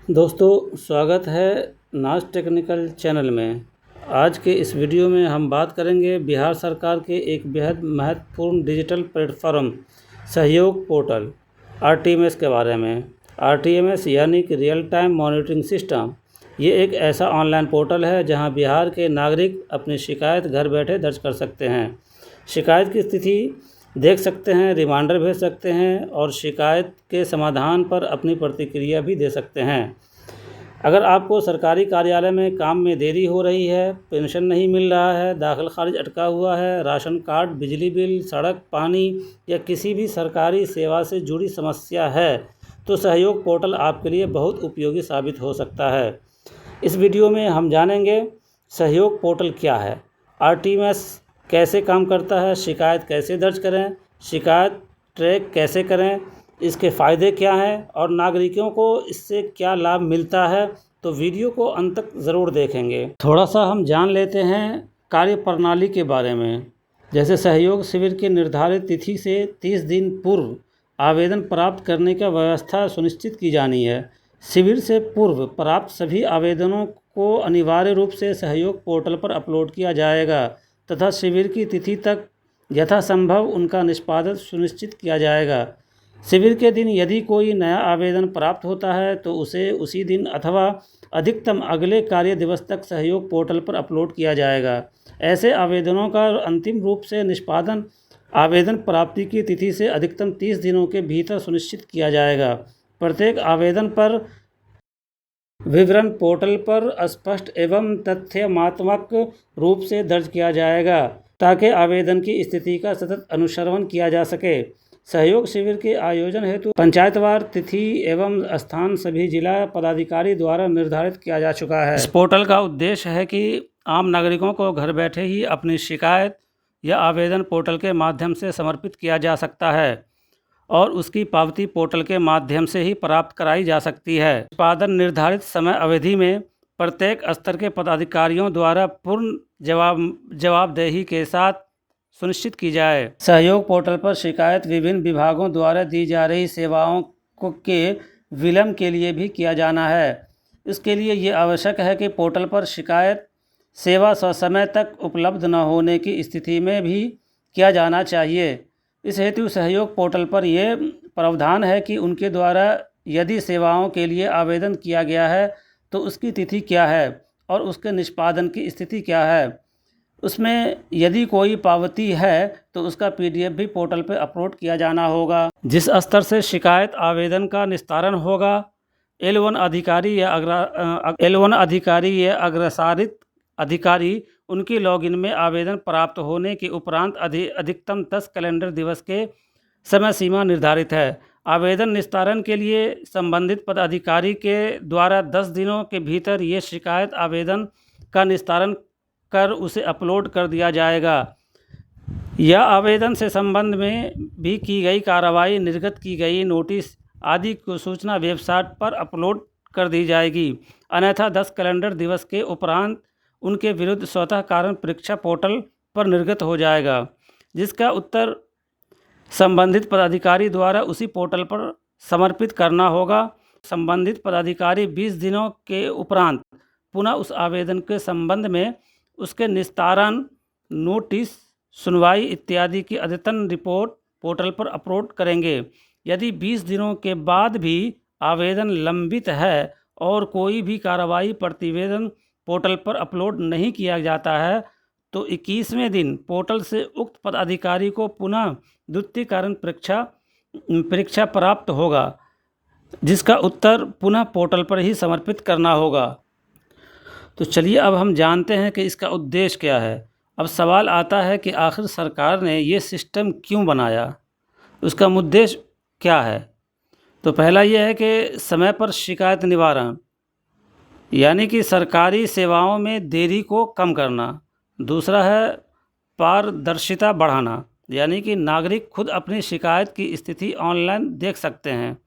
दोस्तों, स्वागत है नाज टेक्निकल चैनल में। आज के इस वीडियो में हम बात करेंगे बिहार सरकार के एक बेहद महत्वपूर्ण डिजिटल प्लेटफॉर्म सहयोग पोर्टल आरटीएमएस के बारे में। आरटीएमएस यानी कि रियल टाइम मॉनिटरिंग सिस्टम, ये एक ऐसा ऑनलाइन पोर्टल है जहां बिहार के नागरिक अपनी शिकायत घर बैठे दर्ज कर सकते हैं, शिकायत की स्थिति देख सकते हैं, रिमाइंडर भेज सकते हैं और शिकायत के समाधान पर अपनी प्रतिक्रिया भी दे सकते हैं। अगर आपको सरकारी कार्यालय में काम में देरी हो रही है, पेंशन नहीं मिल रहा है, दाखिल खारिज अटका हुआ है, राशन कार्ड, बिजली बिल, सड़क, पानी या किसी भी सरकारी सेवा से जुड़ी समस्या है, तो सहयोग पोर्टल आपके लिए बहुत उपयोगी साबित हो सकता है। इस वीडियो में हम जानेंगे सहयोग पोर्टल क्या है, आरटीएमएस कैसे काम करता है, शिकायत कैसे दर्ज करें, शिकायत ट्रैक कैसे करें, इसके फ़ायदे क्या हैं और नागरिकों को इससे क्या लाभ मिलता है। तो वीडियो को अंत तक ज़रूर देखेंगे। थोड़ा सा हम जान लेते हैं कार्यप्रणाली के बारे में। जैसे सहयोग शिविर की निर्धारित तिथि से 30 दिन पूर्व आवेदन प्राप्त करने की व्यवस्था सुनिश्चित की जानी है। शिविर से पूर्व प्राप्त सभी आवेदनों को अनिवार्य रूप से सहयोग पोर्टल पर अपलोड किया जाएगा तथा शिविर की तिथि तक यथासंभव उनका निष्पादन सुनिश्चित किया जाएगा। शिविर के दिन यदि कोई नया आवेदन प्राप्त होता है तो उसे उसी दिन अथवा अधिकतम अगले कार्य दिवस तक सहयोग पोर्टल पर अपलोड किया जाएगा। ऐसे आवेदनों का अंतिम रूप से निष्पादन आवेदन प्राप्ति की तिथि से अधिकतम 30 दिनों के भीतर सुनिश्चित किया जाएगा। प्रत्येक आवेदन पर विवरण पोर्टल पर स्पष्ट एवं तथ्यमात्मक रूप से दर्ज किया जाएगा ताकि आवेदन की स्थिति का सतत अनुश्रवण किया जा सके। सहयोग शिविर के आयोजन हेतु पंचायतवार तिथि एवं स्थान सभी जिला पदाधिकारी द्वारा निर्धारित किया जा चुका है। इस पोर्टल का उद्देश्य है कि आम नागरिकों को घर बैठे ही अपनी शिकायत या आवेदन पोर्टल के माध्यम से समर्पित किया जा सकता है और उसकी पावती पोर्टल के माध्यम से ही प्राप्त कराई जा सकती है। निष्पादन निर्धारित समय अवधि में प्रत्येक स्तर के पदाधिकारियों द्वारा पूर्ण जवाबदेही के साथ सुनिश्चित की जाए। सहयोग पोर्टल पर शिकायत विभिन्न विभागों द्वारा दी जा रही सेवाओं के विलंब के लिए भी किया जाना है। इसके लिए ये आवश्यक है कि पोर्टल पर शिकायत सेवा ससमय तक उपलब्ध न होने की स्थिति में भी किया जाना चाहिए। इस हेतु सहयोग पोर्टल पर यह प्रावधान है कि उनके द्वारा यदि सेवाओं के लिए आवेदन किया गया है तो उसकी तिथि क्या है और उसके निष्पादन की स्थिति क्या है। उसमें यदि कोई पावती है तो उसका पीडीएफ भी पोर्टल पर अपलोड किया जाना होगा। जिस स्तर से शिकायत आवेदन का निस्तारण होगा, L1 अधिकारी या अग्रसारित अधिकारी उनकी लॉगिन में आवेदन प्राप्त होने के उपरांत अधिकतम 10 कैलेंडर दिवस के समय सीमा निर्धारित है। आवेदन निस्तारण के लिए संबंधित पदाधिकारी के द्वारा 10 दिनों के भीतर ये शिकायत आवेदन का निस्तारण कर उसे अपलोड कर दिया जाएगा या आवेदन से संबंध में भी की गई कार्रवाई, निर्गत की गई नोटिस आदि को सूचना वेबसाइट पर अपलोड कर दी जाएगी। अन्यथा 10 कैलेंडर दिवस के उपरांत उनके विरुद्ध स्वतः कारण परीक्षा पोर्टल पर निर्गत हो जाएगा, जिसका उत्तर संबंधित पदाधिकारी द्वारा उसी पोर्टल पर समर्पित करना होगा। संबंधित पदाधिकारी 20 दिनों के उपरांत पुनः उस आवेदन के संबंध में उसके निस्तारण, नोटिस, सुनवाई इत्यादि की अद्यतन रिपोर्ट पोर्टल पर अपलोड करेंगे। यदि 20 दिनों के बाद भी आवेदन लंबित है और कोई भी कार्रवाई प्रतिवेदन पोर्टल पर अपलोड नहीं किया जाता है तो 21वें दिन पोर्टल से उक्त पदाधिकारी को पुनः द्वितीय कारण परीक्षा प्राप्त होगा, जिसका उत्तर पुनः पोर्टल पर ही समर्पित करना होगा। तो चलिए अब हम जानते हैं कि इसका उद्देश्य क्या है। अब सवाल आता है कि आखिर सरकार ने ये सिस्टम क्यों बनाया, उसका उद्देश्य क्या है। तो पहला ये है कि समय पर शिकायत निवारण, यानी कि सरकारी सेवाओं में देरी को कम करना। दूसरा है पारदर्शिता बढ़ाना, यानी कि नागरिक खुद अपनी शिकायत की स्थिति ऑनलाइन देख सकते हैं।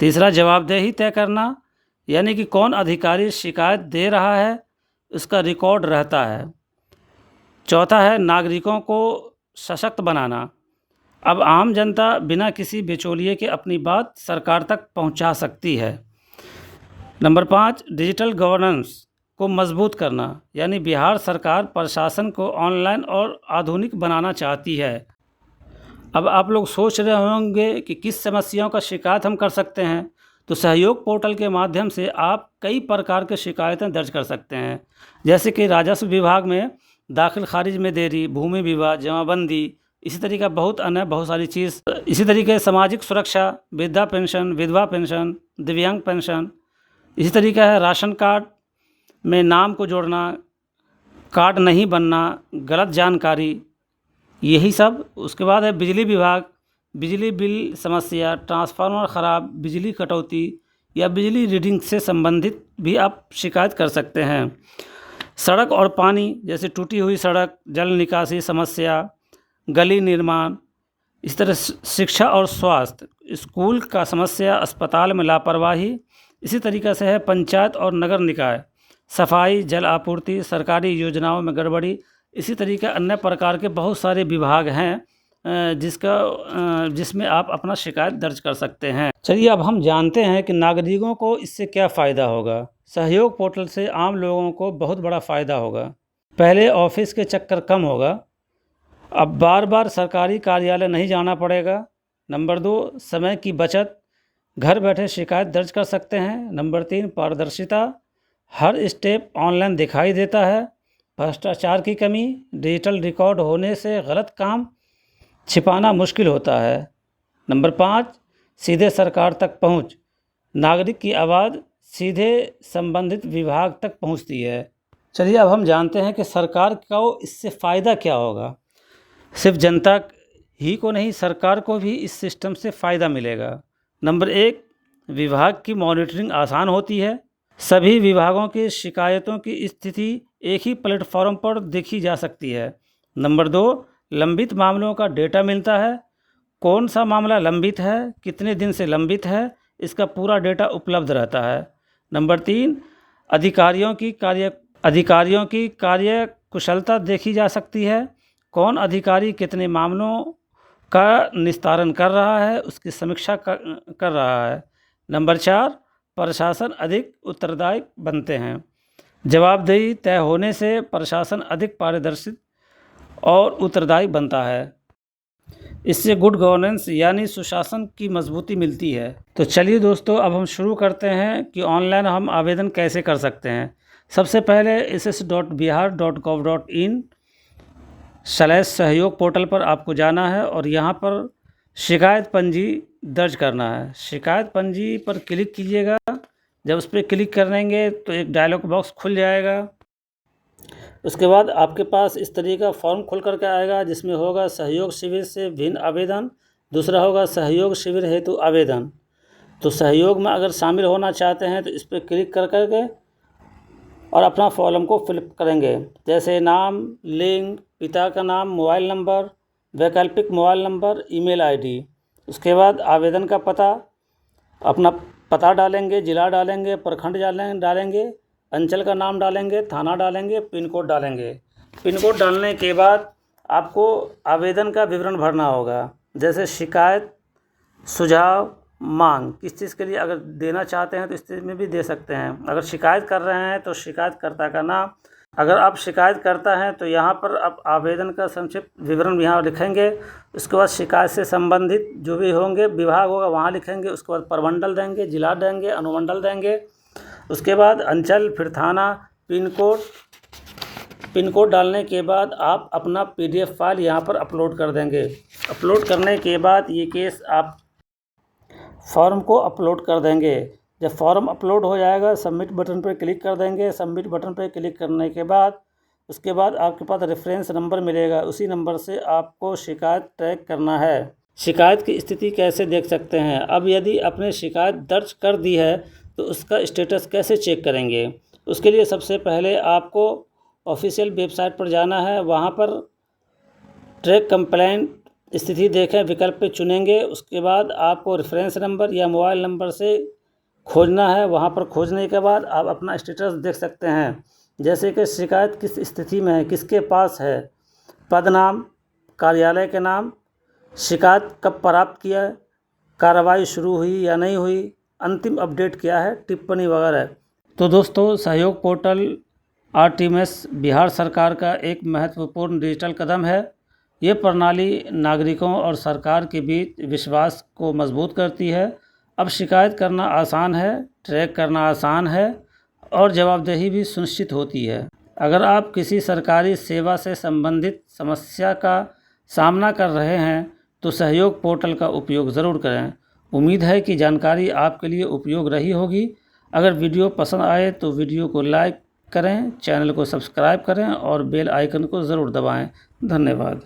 तीसरा जवाबदेही तय करना, यानी कि कौन अधिकारी शिकायत दे रहा है उसका रिकॉर्ड रहता है। चौथा है नागरिकों को सशक्त बनाना, अब आम जनता बिना किसी बिचौलिए के अपनी बात सरकार तक पहुंचा सकती है। नंबर 5, डिजिटल गवर्नेंस को मजबूत करना, यानी बिहार सरकार प्रशासन को ऑनलाइन और आधुनिक बनाना चाहती है। अब आप लोग सोच रहे होंगे कि किस समस्याओं का शिकायत हम कर सकते हैं। तो सहयोग पोर्टल के माध्यम से आप कई प्रकार की शिकायतें दर्ज कर सकते हैं, जैसे कि राजस्व विभाग में दाखिल खारिज में देरी, भूमि विवाद, जमाबंदी, इसी तरीके बहुत सारी चीज़। इसी तरीके सामाजिक सुरक्षा, वृद्धा पेंशन, विधवा पेंशन, दिव्यांग पेंशन, इसी तरीके है राशन कार्ड में नाम को जोड़ना, कार्ड नहीं बनना, गलत जानकारी, यही सब। उसके बाद है बिजली विभाग, बिजली बिल समस्या, ट्रांसफार्मर ख़राब, बिजली कटौती या बिजली रीडिंग से संबंधित भी आप शिकायत कर सकते हैं। सड़क और पानी, जैसे टूटी हुई सड़क, जल निकासी समस्या, गली निर्माण, इस तरह शिक्षा और स्वास्थ्य, स्कूल का समस्या, अस्पताल में लापरवाही, इसी तरीक़े से है पंचायत और नगर निकाय, सफाई, जल आपूर्ति, सरकारी योजनाओं में गड़बड़ी, इसी तरीके अन्य प्रकार के बहुत सारे विभाग हैं जिसमें आप अपना शिकायत दर्ज कर सकते हैं। चलिए अब हम जानते हैं कि नागरिकों को इससे क्या फ़ायदा होगा। सहयोग पोर्टल से आम लोगों को बहुत बड़ा फ़ायदा होगा। पहले ऑफिस के चक्कर कम होगा, अब बार बार सरकारी कार्यालय नहीं जाना पड़ेगा। नंबर 2, समय की बचत, घर बैठे शिकायत दर्ज कर सकते हैं। नंबर 3, पारदर्शिता, हर स्टेप ऑनलाइन दिखाई देता है। भ्रष्टाचार की कमी, डिजिटल रिकॉर्ड होने से गलत काम छिपाना मुश्किल होता है। नंबर 5, सीधे सरकार तक पहुंच, नागरिक की आवाज़ सीधे संबंधित विभाग तक पहुंचती है। चलिए अब हम जानते हैं कि सरकार को इससे फ़ायदा क्या होगा। सिर्फ जनता ही को नहीं, सरकार को भी इस सिस्टम से फ़ायदा मिलेगा। नंबर 1, विभाग की मॉनिटरिंग आसान होती है। सभी विभागों की शिकायतों की स्थिति एक ही प्लेटफॉर्म पर देखी जा सकती है। नंबर 2, लंबित मामलों का डेटा मिलता है। कौन सा मामला लंबित है, कितने दिन से लंबित है, इसका पूरा डेटा उपलब्ध रहता है। नंबर 3, अधिकारियों की कार्य कुशलता देखी जा सकती है। कौन अधिकारी कितने मामलों का निस्तारण कर रहा है, उसकी समीक्षा कर रहा है। नंबर 4, प्रशासन अधिक उत्तरदायी बनते हैं। जवाबदेही तय होने से प्रशासन अधिक पारदर्शी और उत्तरदायी बनता है। इससे गुड गवर्नेंस यानी सुशासन की मजबूती मिलती है। तो चलिए दोस्तों, अब हम शुरू करते हैं कि ऑनलाइन हम आवेदन कैसे कर सकते हैं। सबसे पहले ss.bihar.gov.in/सहयोग पोर्टल पर आपको जाना है और यहाँ पर शिकायत पंजी दर्ज करना है। शिकायत पंजी पर क्लिक कीजिएगा। जब उस पर क्लिक करेंगे तो एक डायलॉग बॉक्स खुल जाएगा। उसके बाद आपके पास इस तरीके का फॉर्म खुल करके आएगा, जिसमें होगा सहयोग शिविर से भिन्न आवेदन, दूसरा होगा सहयोग शिविर हेतु आवेदन। तो सहयोग में अगर शामिल होना चाहते हैं तो इस पर क्लिक कर करके और अपना फॉर्म को फिलअप करेंगे, जैसे नाम, लिंग, पिता का नाम, मोबाइल नंबर, वैकल्पिक मोबाइल नंबर, ईमेल आईडी। उसके बाद आवेदन का पता, अपना पता डालेंगे, ज़िला डालेंगे, प्रखंड डालेंगे, अंचल का नाम डालेंगे, थाना डालेंगे, पिन कोड डालेंगे। पिन कोड डालने के बाद आपको आवेदन का विवरण भरना होगा, जैसे शिकायत, सुझाव, मांग, किस चीज़ के लिए अगर देना चाहते हैं तो इस चीज़ में भी दे सकते हैं। अगर शिकायत कर रहे हैं तो शिकायतकर्ता का नाम, अगर आप शिकायत करता हैं तो यहाँ पर आप आवेदन का संक्षिप्त विवरण यहाँ लिखेंगे। उसके बाद शिकायत से संबंधित जो भी होंगे विभाग होगा वहाँ लिखेंगे। उसके बाद प्रमंडल देंगे, जिला देंगे, अनुमंडल देंगे। उसके बाद अंचल, फिर थाना, पिन कोड डालने के बाद आप अपना PDF फाइल यहाँ पर अपलोड कर देंगे। अपलोड करने के बाद ये केस आप फॉर्म को अपलोड कर देंगे। जब फॉर्म अपलोड हो जाएगा, सबमिट बटन पर क्लिक कर देंगे। सबमिट बटन पर क्लिक करने के बाद उसके बाद आपके पास रेफरेंस नंबर मिलेगा। उसी नंबर से आपको शिकायत ट्रैक करना है। शिकायत की स्थिति कैसे देख सकते हैं। अब यदि आपने शिकायत दर्ज कर दी है तो उसका स्टेटस कैसे चेक करेंगे। उसके लिए सबसे पहले आपको ऑफिशियल वेबसाइट पर जाना है। वहाँ पर ट्रैक कंप्लेंट स्थिति देखें विकल्प पे चुनेंगे। उसके बाद आपको रेफरेंस नंबर या मोबाइल नंबर से खोजना है। वहाँ पर खोजने के बाद आप अपना स्टेटस देख सकते हैं, जैसे कि शिकायत किस स्थिति में है, किसके पास है, पद नाम, कार्यालय के नाम, शिकायत कब प्राप्त किया, कार्रवाई शुरू हुई या नहीं हुई, अंतिम अपडेट क्या है, टिप्पणी वगैरह। तो दोस्तों, सहयोग पोर्टल आरटीएमएस बिहार सरकार का एक महत्वपूर्ण डिजिटल कदम है। ये प्रणाली नागरिकों और सरकार के बीच विश्वास को मजबूत करती है। अब शिकायत करना आसान है, ट्रैक करना आसान है और जवाबदेही भी सुनिश्चित होती है। अगर आप किसी सरकारी सेवा से संबंधित समस्या का सामना कर रहे हैं तो सहयोग पोर्टल का उपयोग ज़रूर करें। उम्मीद है कि जानकारी आपके लिए उपयोग रही होगी। अगर वीडियो पसंद आए तो वीडियो को लाइक करें, चैनल को सब्सक्राइब करें और बेल आइकन को ज़रूर दबाएं। धन्यवाद।